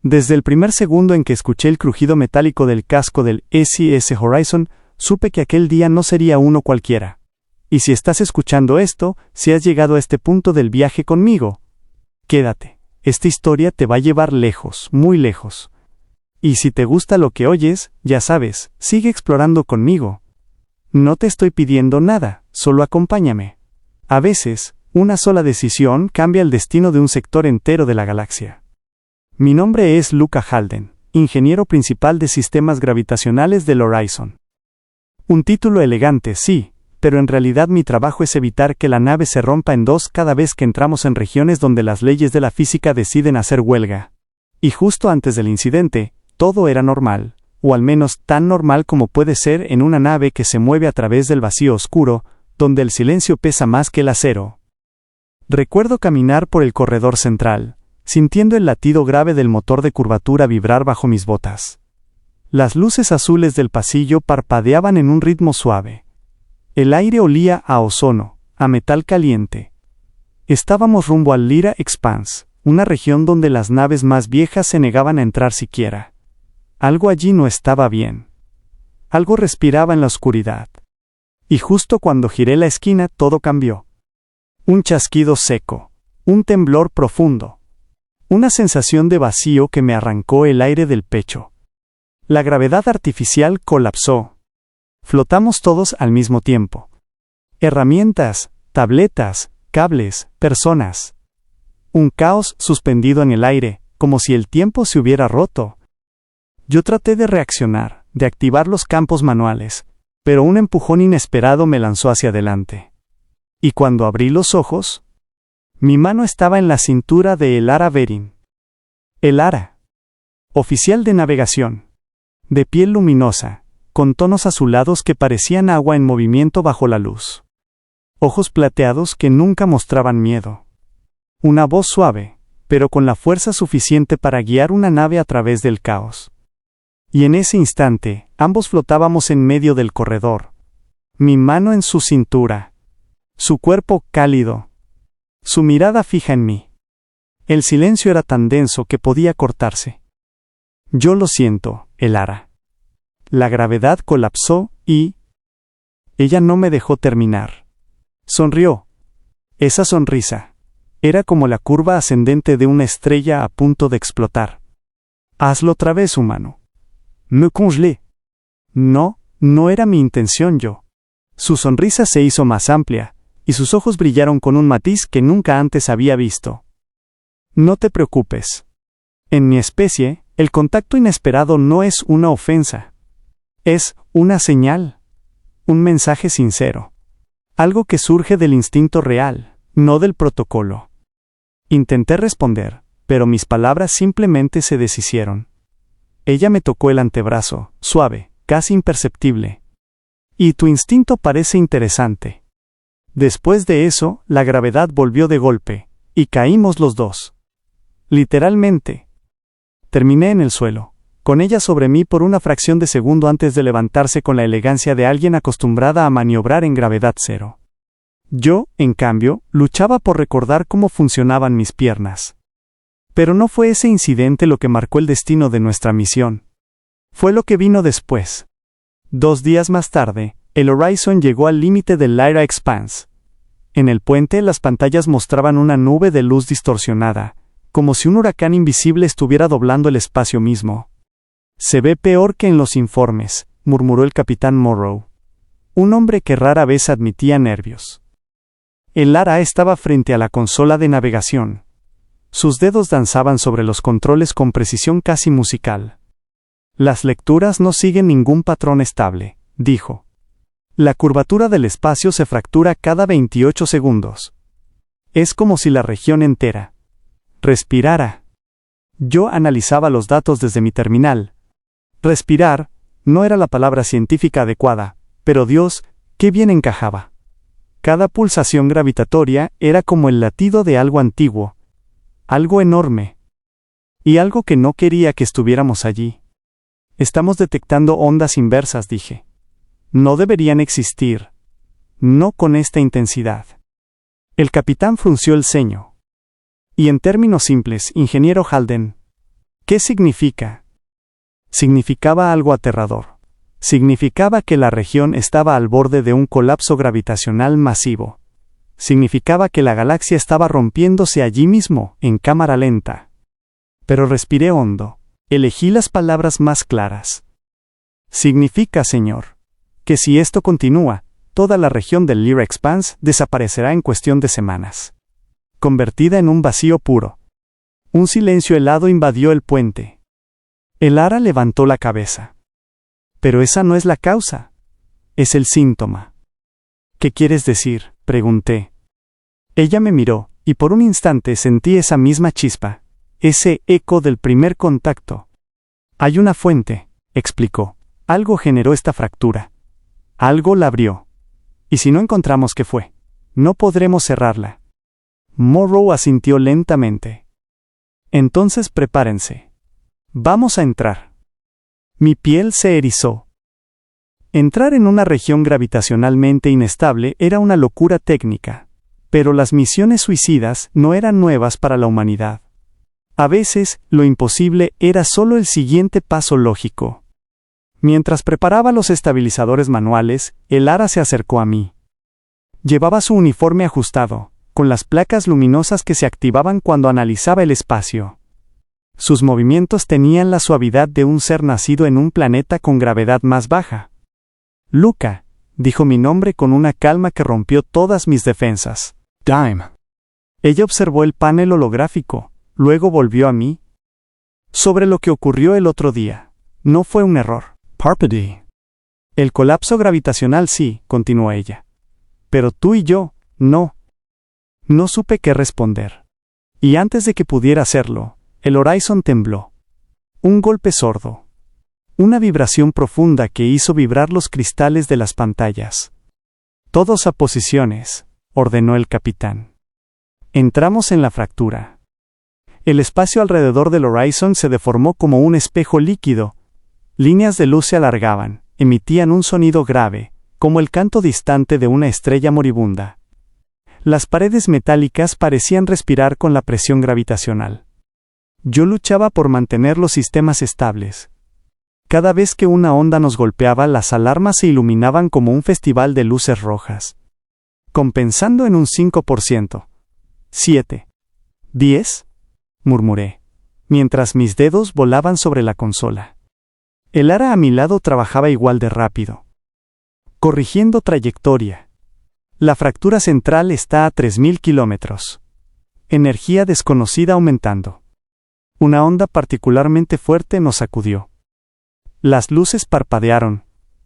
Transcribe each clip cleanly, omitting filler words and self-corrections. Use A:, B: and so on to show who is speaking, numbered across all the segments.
A: Desde el primer segundo en que escuché el crujido metálico del casco del SS Horizon, supe que aquel día no sería uno cualquiera. Y si estás escuchando esto, si has llegado a este punto del viaje conmigo, quédate. Esta historia te va a llevar lejos, muy lejos. Y si te gusta lo que oyes, ya sabes, sigue explorando conmigo. No te estoy pidiendo nada, solo acompáñame. A veces, una sola decisión cambia el destino de un sector entero de la galaxia. Mi nombre es Luca Halden, ingeniero principal de sistemas gravitacionales del Horizon. Un título elegante, sí, pero en realidad mi trabajo es evitar que la nave se rompa en dos cada vez que entramos en regiones donde las leyes de la física deciden hacer huelga. Y justo antes del incidente, todo era normal, o al menos tan normal como puede ser en una nave que se mueve a través del vacío oscuro, donde el silencio pesa más que el acero. Recuerdo caminar por el corredor central, sintiendo el latido grave del motor de curvatura vibrar bajo mis botas. Las luces azules del pasillo parpadeaban en un ritmo suave. El aire olía a ozono, a metal caliente. Estábamos rumbo al Lyra Expanse, una región donde las naves más viejas se negaban a entrar siquiera. Algo allí no estaba bien. Algo respiraba en la oscuridad. Y justo cuando giré la esquina todo cambió. Un chasquido seco, un temblor profundo. Una sensación de vacío que me arrancó el aire del pecho. La gravedad artificial colapsó. Flotamos todos al mismo tiempo. Herramientas, tabletas, cables, personas. Un caos suspendido en el aire, como si el tiempo se hubiera roto. Yo traté de reaccionar, de activar los campos manuales, pero un empujón inesperado me lanzó hacia adelante. Y cuando abrí los ojos, mi mano estaba en la cintura de Elara Verin. Elara. Oficial de navegación. De piel luminosa, con tonos azulados que parecían agua en movimiento bajo la luz. Ojos plateados que nunca mostraban miedo. Una voz suave, pero con la fuerza suficiente para guiar una nave a través del caos. Y en ese instante, ambos flotábamos en medio del corredor. Mi mano en su cintura. Su cuerpo cálido. Su mirada fija en mí. El silencio era tan denso que podía cortarse. Yo lo siento, Elara. La gravedad colapsó y... Ella no me dejó terminar. Sonrió. Esa sonrisa. Era como la curva ascendente de una estrella a punto de explotar. Hazlo otra vez, humano. Me congelé. No, no era mi intención yo. Su sonrisa se hizo más amplia, y sus ojos brillaron con un matiz que nunca antes había visto. No te preocupes. En mi especie, el contacto inesperado no es una ofensa. Es una señal. Un mensaje sincero. Algo que surge del instinto real, no del protocolo. Intenté responder, pero mis palabras simplemente se deshicieron. Ella me tocó el antebrazo, suave, casi imperceptible. Y tu instinto parece interesante. Después de eso, la gravedad volvió de golpe, y caímos los dos. Literalmente. Terminé en el suelo, con ella sobre mí por una fracción de segundo antes de levantarse con la elegancia de alguien acostumbrada a maniobrar en gravedad cero. Yo, en cambio, luchaba por recordar cómo funcionaban mis piernas. Pero no fue ese incidente lo que marcó el destino de nuestra misión. Fue lo que vino después. 2 días más tarde, el Horizon llegó al límite del Lyra Expanse. En el puente las pantallas mostraban una nube de luz distorsionada, como si un huracán invisible estuviera doblando el espacio mismo. Se ve peor que en los informes, murmuró el capitán Morrow. Un hombre que rara vez admitía nervios. Elara estaba frente a la consola de navegación. Sus dedos danzaban sobre los controles con precisión casi musical. Las lecturas no siguen ningún patrón estable, dijo. La curvatura del espacio se fractura cada 28 segundos. Es como si la región entera respirara. Yo analizaba los datos desde mi terminal. Respirar no era la palabra científica adecuada, pero Dios, qué bien encajaba. Cada pulsación gravitatoria era como el latido de algo antiguo. Algo enorme. Y algo que no quería que estuviéramos allí. Estamos detectando ondas inversas, dije. No deberían existir. No con esta intensidad. El capitán frunció el ceño. Y en términos simples, ingeniero Halden, ¿Qué significa? Significaba algo aterrador. Significaba que la región estaba al borde de un colapso gravitacional masivo. Significaba que la galaxia estaba rompiéndose allí mismo, en cámara lenta. Pero respiré hondo. Elegí las palabras más claras. Significa, señor, que si esto continúa, toda la región del Lyra Expanse desaparecerá en cuestión de semanas. Convertida en un vacío puro. Un silencio helado invadió el puente. Elara levantó la cabeza. Pero esa no es la causa. Es el síntoma. ¿Qué quieres decir?, pregunté. Ella me miró, y por un instante sentí esa misma chispa, ese eco del primer contacto. Hay una fuente, explicó. Algo generó esta fractura. Algo la abrió. Y si no encontramos qué fue, no podremos cerrarla. Morrow asintió lentamente. Entonces prepárense. Vamos a entrar. Mi piel se erizó. Entrar en una región gravitacionalmente inestable era una locura técnica, pero las misiones suicidas no eran nuevas para la humanidad. A veces, lo imposible era solo el siguiente paso lógico. Mientras preparaba los estabilizadores manuales, Elara se acercó a mí. Llevaba su uniforme ajustado, con las placas luminosas que se activaban cuando analizaba el espacio. Sus movimientos tenían la suavidad de un ser nacido en un planeta con gravedad más baja. Luca, dijo mi nombre con una calma que rompió todas mis defensas. Dime. Ella observó el panel holográfico, luego volvió a mí. Sobre lo que ocurrió el otro día. No fue un error. Parpedy. El colapso gravitacional sí, continuó ella. Pero tú y yo, no. No supe qué responder. Y antes de que pudiera hacerlo, el Horizon tembló. Un golpe sordo. Una vibración profunda que hizo vibrar los cristales de las pantallas. Todos a posiciones, ordenó el capitán. Entramos en la fractura. El espacio alrededor del Horizon se deformó como un espejo líquido. Líneas de luz se alargaban, emitían un sonido grave, como el canto distante de una estrella moribunda. Las paredes metálicas parecían respirar con la presión gravitacional. Yo luchaba por mantener los sistemas estables. Cada vez que una onda nos golpeaba, las alarmas se iluminaban como un festival de luces rojas. Compensando en un 5%. 7. 10. Murmuré, mientras mis dedos volaban sobre la consola. Elara a mi lado trabajaba igual de rápido. Corrigiendo trayectoria. La fractura central está a 3000 kilómetros. Energía desconocida aumentando. Una onda particularmente fuerte nos sacudió. Las luces parpadearon.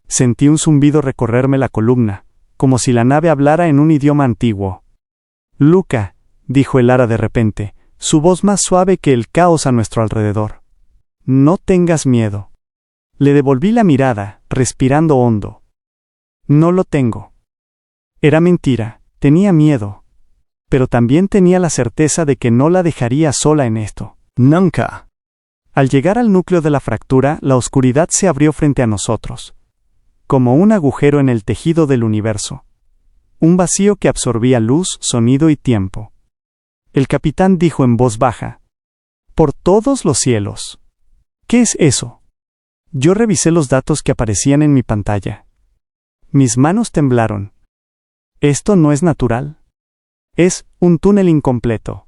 A: Sentí un zumbido recorrerme la columna, como si la nave hablara en un idioma antiguo. Luca, dijo Elara de repente, su voz más suave que el caos a nuestro alrededor. No tengas miedo. Le devolví la mirada, respirando hondo. No lo tengo. Era mentira, tenía miedo. Pero también tenía la certeza de que no la dejaría sola en esto. Nunca. Al llegar al núcleo de la fractura, la oscuridad se abrió frente a nosotros. Como un agujero en el tejido del universo. Un vacío que absorbía luz, sonido y tiempo. El capitán dijo en voz baja. Por todos los cielos. ¿Qué es eso? Yo revisé los datos que aparecían en mi pantalla. Mis manos temblaron. Esto no es natural. Es un túnel incompleto.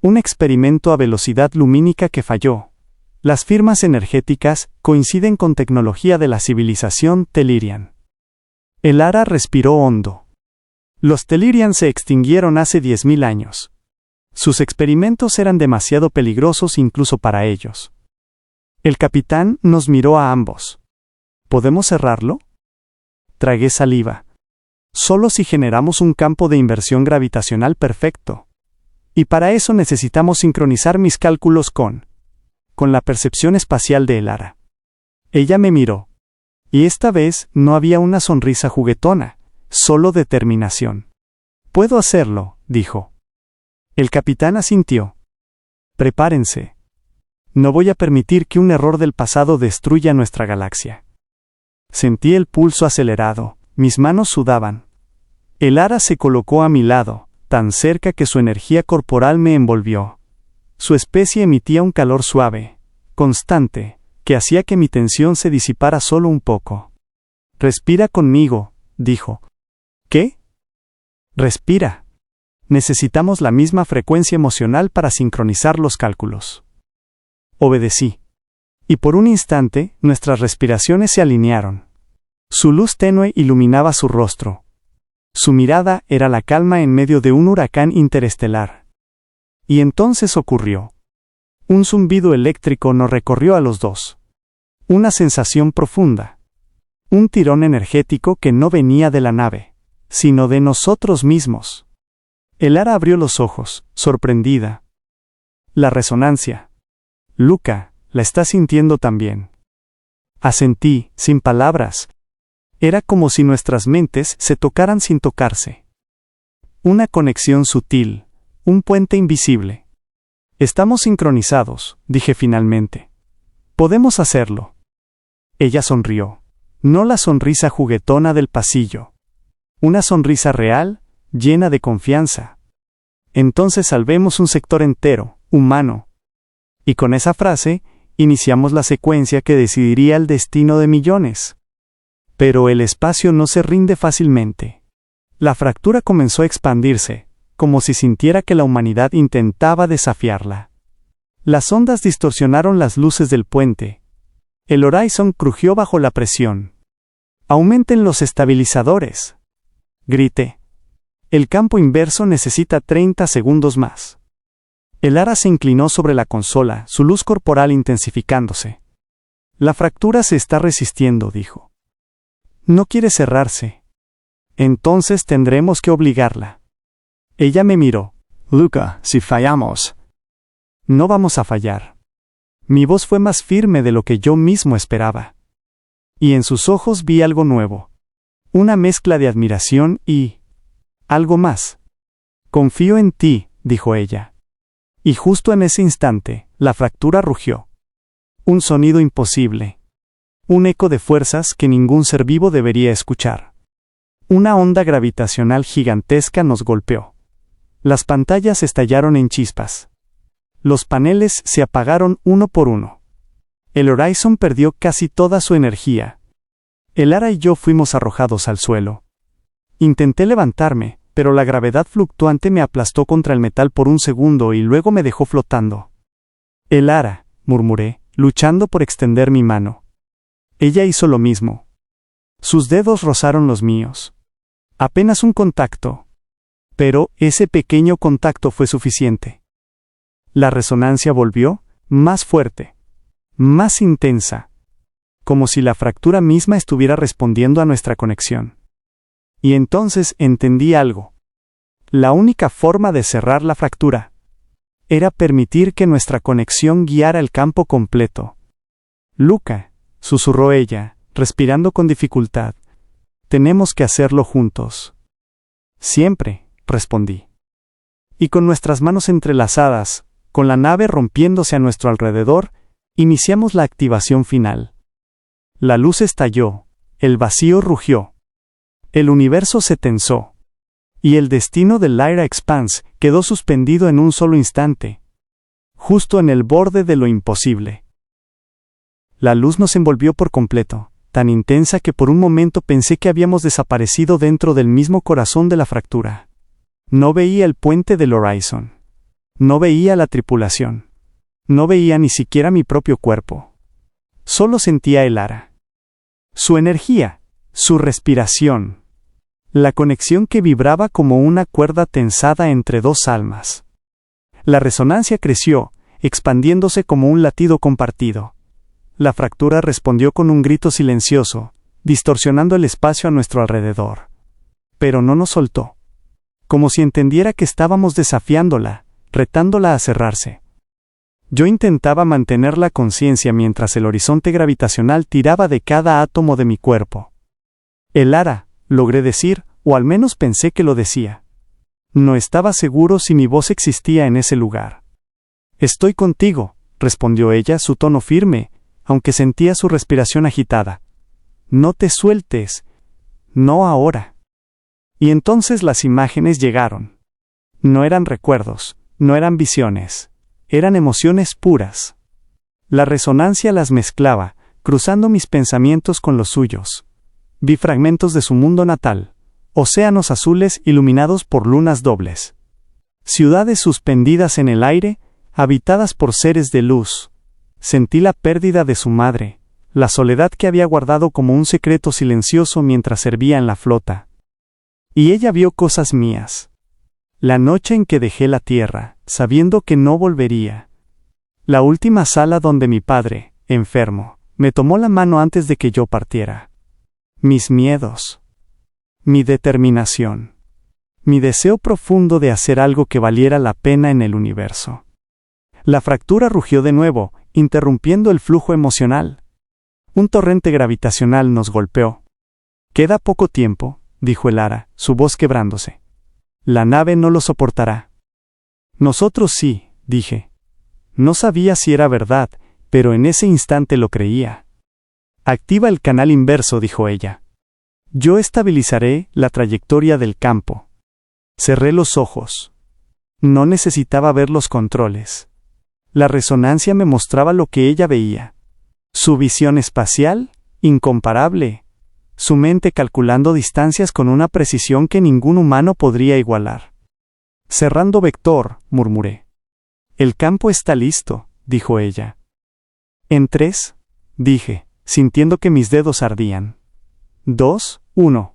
A: Un experimento a velocidad lumínica que falló. Las firmas energéticas coinciden con tecnología de la civilización Tellurian. Elara respiró hondo. Los Tellurian se extinguieron hace 10.000 años. Sus experimentos eran demasiado peligrosos incluso para ellos. El capitán nos miró a ambos. ¿Podemos cerrarlo? Tragué saliva. Solo si generamos un campo de inversión gravitacional perfecto. Y para eso necesitamos sincronizar mis cálculos con la percepción espacial de Elara. Ella me miró. Y esta vez no había una sonrisa juguetona, solo determinación. Puedo hacerlo, dijo. El capitán asintió. Prepárense. No voy a permitir que un error del pasado destruya nuestra galaxia. Sentí el pulso acelerado, mis manos sudaban. Elara se colocó a mi lado, tan cerca que su energía corporal me envolvió. Su especie emitía un calor suave, constante, que hacía que mi tensión se disipara solo un poco. «Respira conmigo», dijo. «¿Qué?» «Respira. Necesitamos la misma frecuencia emocional para sincronizar los cálculos». Obedecí. Y por un instante, nuestras respiraciones se alinearon. Su luz tenue iluminaba su rostro. Su mirada era la calma en medio de un huracán interestelar. Y entonces ocurrió. Un zumbido eléctrico nos recorrió a los dos. Una sensación profunda. Un tirón energético que no venía de la nave, sino de nosotros mismos. Elara abrió los ojos, sorprendida. La resonancia. Luca, la está sintiendo también. Asentí, sin palabras. Era como si nuestras mentes se tocaran sin tocarse. Una conexión sutil, un puente invisible. Estamos sincronizados, dije finalmente. Podemos hacerlo. Ella sonrió. No la sonrisa juguetona del pasillo. Una sonrisa real, llena de confianza. Entonces salvemos un sector entero, humano. Y con esa frase, iniciamos la secuencia que decidiría el destino de millones. Pero el espacio no se rinde fácilmente. La fractura comenzó a expandirse, como si sintiera que la humanidad intentaba desafiarla. Las ondas distorsionaron las luces del puente. El Horizon crujió bajo la presión. «¡Aumenten los estabilizadores!», grité. «El campo inverso necesita 30 segundos más». Elara se inclinó sobre la consola, su luz corporal intensificándose. «La fractura se está resistiendo», dijo. «No quiere cerrarse. Entonces tendremos que obligarla». Ella me miró. «Luca, si fallamos». «No vamos a fallar». Mi voz fue más firme de lo que yo mismo esperaba. Y en sus ojos vi algo nuevo. Una mezcla de admiración y... algo más. «Confío en ti», dijo ella. Y justo en ese instante, la fractura rugió. Un sonido imposible. Un eco de fuerzas que ningún ser vivo debería escuchar. Una onda gravitacional gigantesca nos golpeó. Las pantallas estallaron en chispas. Los paneles se apagaron uno por uno. El Horizon perdió casi toda su energía. Elara y yo fuimos arrojados al suelo. Intenté levantarme, pero la gravedad fluctuante me aplastó contra el metal por un segundo y luego me dejó flotando. «Elara», murmuré, luchando por extender mi mano. Ella hizo lo mismo. Sus dedos rozaron los míos. Apenas un contacto. Pero ese pequeño contacto fue suficiente. La resonancia volvió, más fuerte, más intensa, como si la fractura misma estuviera respondiendo a nuestra conexión. Y entonces entendí algo. La única forma de cerrar la fractura era permitir que nuestra conexión guiara el campo completo. «Luca», susurró ella, respirando con dificultad, «tenemos que hacerlo juntos». «Siempre», respondí. Y con nuestras manos entrelazadas, con la nave rompiéndose a nuestro alrededor, iniciamos la activación final. La luz estalló, el vacío rugió. El universo se tensó. Y el destino del Lyra Expanse quedó suspendido en un solo instante. Justo en el borde de lo imposible. La luz nos envolvió por completo, tan intensa que por un momento pensé que habíamos desaparecido dentro del mismo corazón de la fractura. No veía el puente del Horizon. No veía la tripulación. No veía ni siquiera mi propio cuerpo. Solo sentía a Elara. Su energía, su respiración. La conexión que vibraba como una cuerda tensada entre dos almas. La resonancia creció, expandiéndose como un latido compartido. La fractura respondió con un grito silencioso, distorsionando el espacio a nuestro alrededor. Pero no nos soltó. Como si entendiera que estábamos desafiándola, retándola a cerrarse. Yo intentaba mantener la conciencia mientras el horizonte gravitacional tiraba de cada átomo de mi cuerpo. «Elara», logré decir, o al menos pensé que lo decía. No estaba seguro si mi voz existía en ese lugar. «Estoy contigo», respondió ella, su tono firme, aunque sentía su respiración agitada. «No te sueltes. No ahora». Y entonces las imágenes llegaron. No eran recuerdos, no eran visiones, eran emociones puras. La resonancia las mezclaba, cruzando mis pensamientos con los suyos. Vi fragmentos de su mundo natal, océanos azules iluminados por lunas dobles. Ciudades suspendidas en el aire, habitadas por seres de luz. Sentí la pérdida de su madre, la soledad que había guardado como un secreto silencioso mientras servía en la flota. Y ella vio cosas mías. La noche en que dejé la tierra, sabiendo que no volvería. La última sala donde mi padre, enfermo, me tomó la mano antes de que yo partiera. Mis miedos. Mi determinación. Mi deseo profundo de hacer algo que valiera la pena en el universo. La fractura rugió de nuevo, interrumpiendo el flujo emocional. Un torrente gravitacional nos golpeó. «Queda poco tiempo», dijo el Ara, su voz quebrándose. «La nave no lo soportará». «Nosotros sí», dije. No sabía si era verdad, pero en ese instante lo creía. «Activa el canal inverso», dijo ella. «Yo estabilizaré la trayectoria del campo». Cerré los ojos. No necesitaba ver los controles. La resonancia me mostraba lo que ella veía. Su visión espacial, incomparable. Su mente calculando distancias con una precisión que ningún humano podría igualar. «Cerrando vector», murmuré. «El campo está listo», dijo ella. «En 3, dije, sintiendo que mis dedos ardían. 2, 1.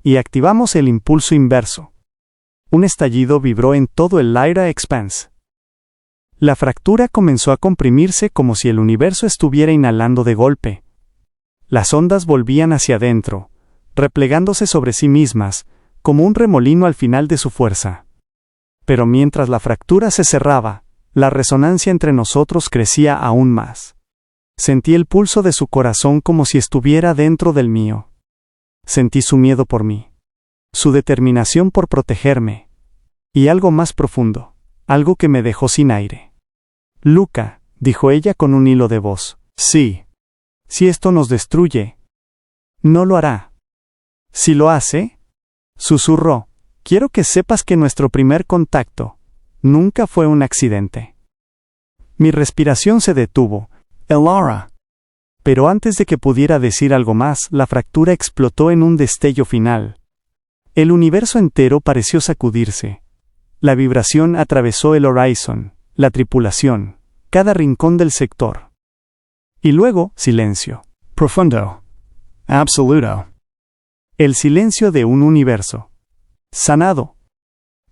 A: Y activamos el impulso inverso. Un estallido vibró en todo el Lyra Expanse. La fractura comenzó a comprimirse como si el universo estuviera inhalando de golpe. Las ondas volvían hacia adentro, replegándose sobre sí mismas, como un remolino al final de su fuerza. Pero mientras la fractura se cerraba, la resonancia entre nosotros crecía aún más. Sentí el pulso de su corazón como si estuviera dentro del mío. Sentí su miedo por mí. Su determinación por protegerme. Y algo más profundo, algo que me dejó sin aire. «Luca», dijo ella con un hilo de voz. «Sí. Si esto nos destruye». «No lo hará». «Si lo hace», susurró, «quiero que sepas que nuestro primer contacto nunca fue un accidente». Mi respiración se detuvo. «Elara». Pero antes de que pudiera decir algo más, la fractura explotó en un destello final. El universo entero pareció sacudirse. La vibración atravesó el Horizon, la tripulación, cada rincón del sector. Y luego, silencio. Profundo. Absoluto. El silencio de un universo. Sanado.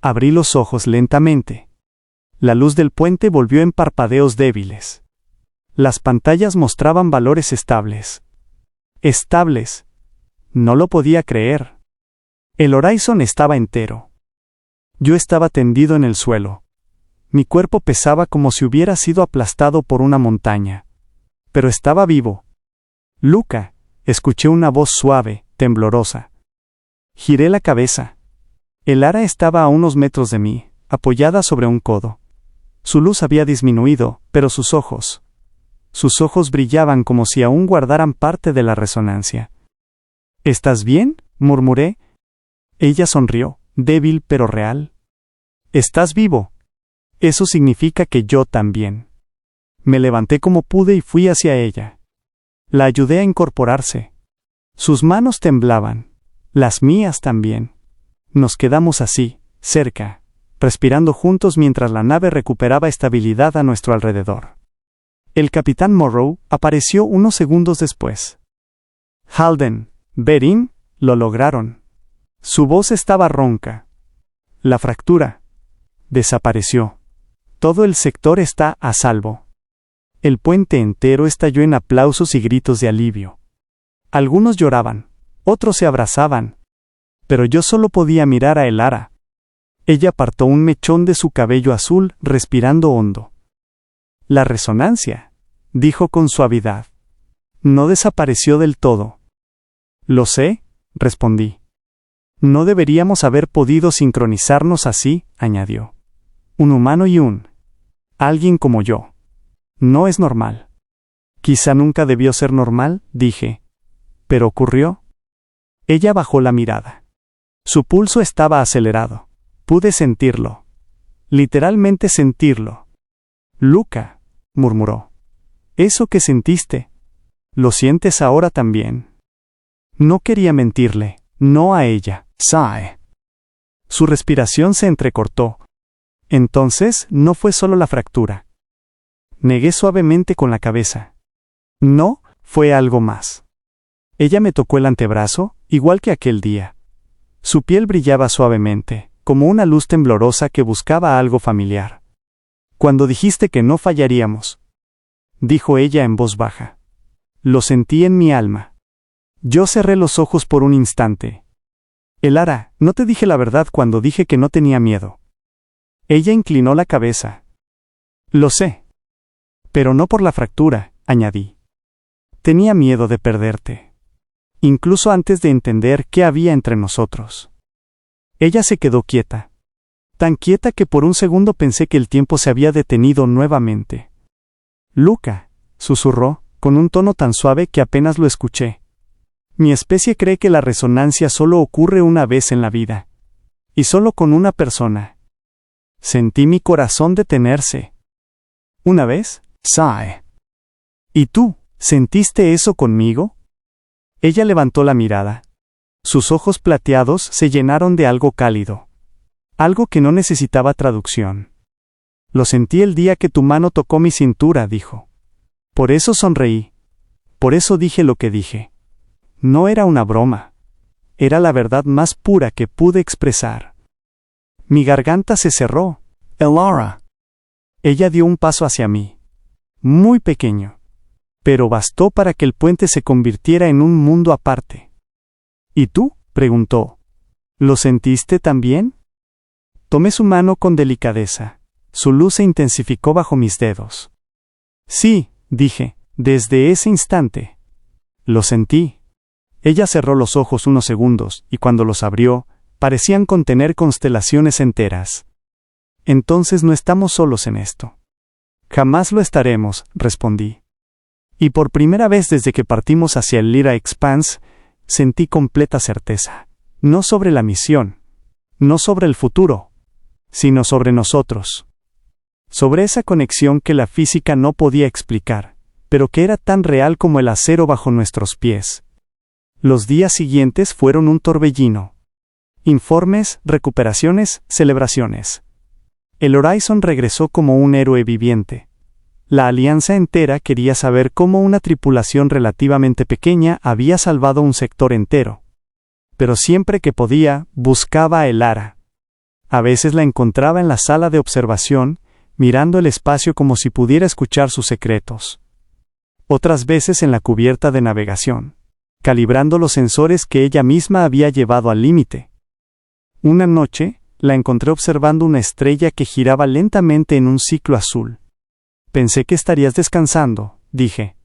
A: Abrí los ojos lentamente. La luz del puente volvió en parpadeos débiles. Las pantallas mostraban valores estables. Estables. No lo podía creer. El Horizon estaba entero. Yo estaba tendido en el suelo. Mi cuerpo pesaba como si hubiera sido aplastado por una montaña. Pero estaba vivo. «Luca», escuché una voz suave, temblorosa. Giré la cabeza. El Ara estaba a unos metros de mí, apoyada sobre un codo. Su luz había disminuido, pero sus ojos brillaban como si aún guardaran parte de la resonancia. «¿Estás bien?», murmuré. Ella sonrió, débil pero real. «¿Estás vivo? Eso significa que yo también». Me levanté como pude y fui hacia ella. La ayudé a incorporarse. Sus manos temblaban. Las mías también. Nos quedamos así, cerca, respirando juntos mientras la nave recuperaba estabilidad a nuestro alrededor. El capitán Morrow apareció unos segundos después. «Halden, Berin, lo lograron». Su voz estaba ronca. «La fractura desapareció. Todo el sector está a salvo». El puente entero estalló en aplausos y gritos de alivio. Algunos lloraban, otros se abrazaban. Pero yo solo podía mirar a Elara. Ella apartó un mechón de su cabello azul, respirando hondo. «La resonancia», dijo con suavidad. «No desapareció del todo». «Lo sé», respondí. «No deberíamos haber podido sincronizarnos así», añadió. «Un humano y alguien como yo. No es normal». «Quizá nunca debió ser normal», dije. «Pero ocurrió». Ella bajó la mirada. Su pulso estaba acelerado. Pude sentirlo. Literalmente sentirlo. «Luca», murmuró. Eso que sentiste. ¿Lo sientes ahora también? No quería mentirle, no a ella. Sigh. Su respiración se entrecortó. Entonces, no fue solo la fractura. Negué suavemente con la cabeza. No, fue algo más. Ella me tocó el antebrazo, igual que aquel día. Su piel brillaba suavemente, como una luz temblorosa que buscaba algo familiar. Cuando dijiste que no fallaríamos, dijo ella en voz baja. Lo sentí en mi alma. Yo cerré los ojos por un instante. Elara, no te dije la verdad cuando dije que no tenía miedo. Ella inclinó la cabeza. Lo sé. Pero no por la fractura, añadí. Tenía miedo de perderte. Incluso antes de entender qué había entre nosotros. Ella se quedó quieta. Tan quieta que por un segundo pensé que el tiempo se había detenido nuevamente. Luca, susurró, con un tono tan suave que apenas lo escuché. Mi especie cree que la resonancia solo ocurre una vez en la vida. Y solo con una persona. Sentí mi corazón detenerse. ¿Una vez? Sigh. ¿Y tú, sentiste eso conmigo? Ella levantó la mirada. Sus ojos plateados se llenaron de algo cálido. Algo que no necesitaba traducción. Lo sentí el día que tu mano tocó mi cintura, dijo. Por eso sonreí. Por eso dije lo que dije. No era una broma. Era la verdad más pura que pude expresar. Mi garganta se cerró. Elara. Ella dio un paso hacia mí. Muy pequeño. Pero bastó para que el puente se convirtiera en un mundo aparte. ¿Y tú? Preguntó. ¿Lo sentiste también? Tomé su mano con delicadeza. Su luz se intensificó bajo mis dedos. Sí, dije, desde ese instante. Lo sentí. Ella cerró los ojos unos segundos, y cuando los abrió, parecían contener constelaciones enteras. Entonces no estamos solos en esto. Jamás lo estaremos, respondí. Y por primera vez desde que partimos hacia el Lyra Expanse, sentí completa certeza. No sobre la misión, no sobre el futuro, sino sobre nosotros. Sobre esa conexión que la física no podía explicar, pero que era tan real como el acero bajo nuestros pies. Los días siguientes fueron un torbellino. Informes, recuperaciones, celebraciones. El Horizon regresó como un héroe viviente. La alianza entera quería saber cómo una tripulación relativamente pequeña había salvado un sector entero. Pero siempre que podía, buscaba a Elara. A veces la encontraba en la sala de observación, mirando el espacio como si pudiera escuchar sus secretos. Otras veces en la cubierta de navegación, calibrando los sensores que ella misma había llevado al límite. Una noche, la encontré observando una estrella que giraba lentamente en un ciclo azul. Pensé que estarías descansando, dije.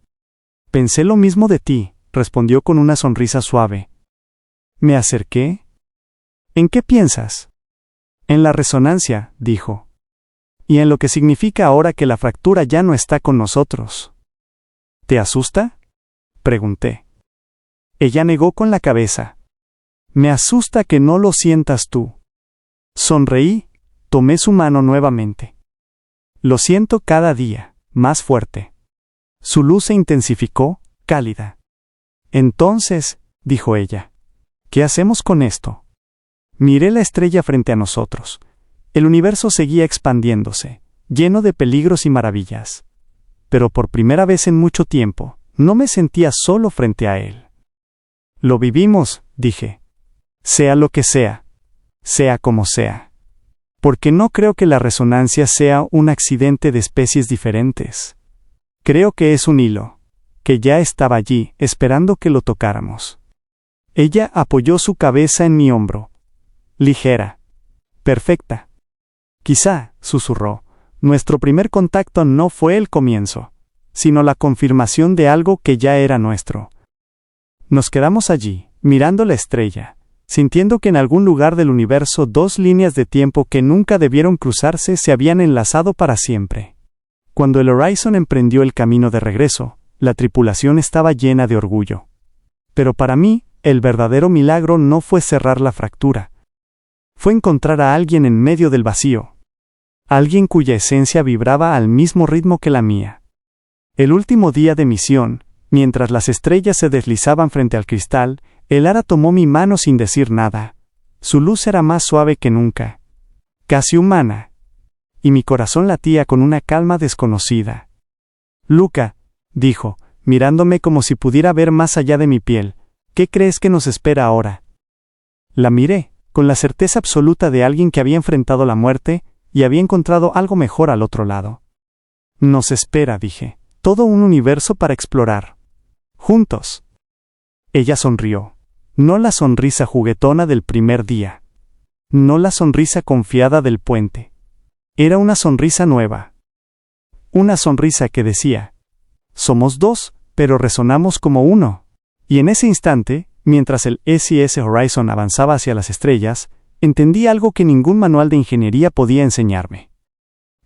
A: Pensé lo mismo de ti, respondió con una sonrisa suave. Me acerqué. ¿En qué piensas? En la resonancia, dijo. Y en lo que significa ahora que la fractura ya no está con nosotros. ¿Te asusta? Pregunté. Ella negó con la cabeza. Me asusta que no lo sientas tú. Sonreí, tomé su mano nuevamente. Lo siento cada día, más fuerte. Su luz se intensificó, cálida. Entonces, dijo ella, ¿qué hacemos con esto? Miré la estrella frente a nosotros. El universo seguía expandiéndose, lleno de peligros y maravillas. Pero por primera vez en mucho tiempo, no me sentía solo frente a él. Lo vivimos, dije. Sea lo que sea como sea. Porque no creo que la resonancia sea un accidente de especies diferentes. Creo que es un hilo, que ya estaba allí, esperando que lo tocáramos. Ella apoyó su cabeza en mi hombro. Ligera. Perfecta. Quizá, susurró, nuestro primer contacto no fue el comienzo, sino la confirmación de algo que ya era nuestro. Nos quedamos allí, mirando la estrella, sintiendo que en algún lugar del universo dos líneas de tiempo que nunca debieron cruzarse se habían enlazado para siempre. Cuando el Horizon emprendió el camino de regreso, la tripulación estaba llena de orgullo. Pero para mí, el verdadero milagro no fue cerrar la fractura. Fue encontrar a alguien en medio del vacío. Alguien cuya esencia vibraba al mismo ritmo que la mía. El último día de misión, mientras las estrellas se deslizaban frente al cristal, Elara tomó mi mano sin decir nada. Su luz era más suave que nunca, casi humana, y mi corazón latía con una calma desconocida. Luca, dijo, mirándome como si pudiera ver más allá de mi piel, ¿qué crees que nos espera ahora? La miré, con la certeza absoluta de alguien que había enfrentado la muerte y había encontrado algo mejor al otro lado. Nos espera, dije, todo un universo para explorar. Juntos. Ella sonrió. No la sonrisa juguetona del primer día. No la sonrisa confiada del puente. Era una sonrisa nueva. Una sonrisa que decía, somos dos, pero resonamos como uno. Y en ese instante, mientras el SES Horizon avanzaba hacia las estrellas, entendí algo que ningún manual de ingeniería podía enseñarme.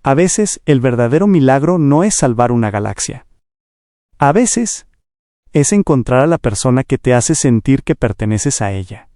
A: A veces, el verdadero milagro no es salvar una galaxia. A veces, es encontrar a la persona que te hace sentir que perteneces a ella.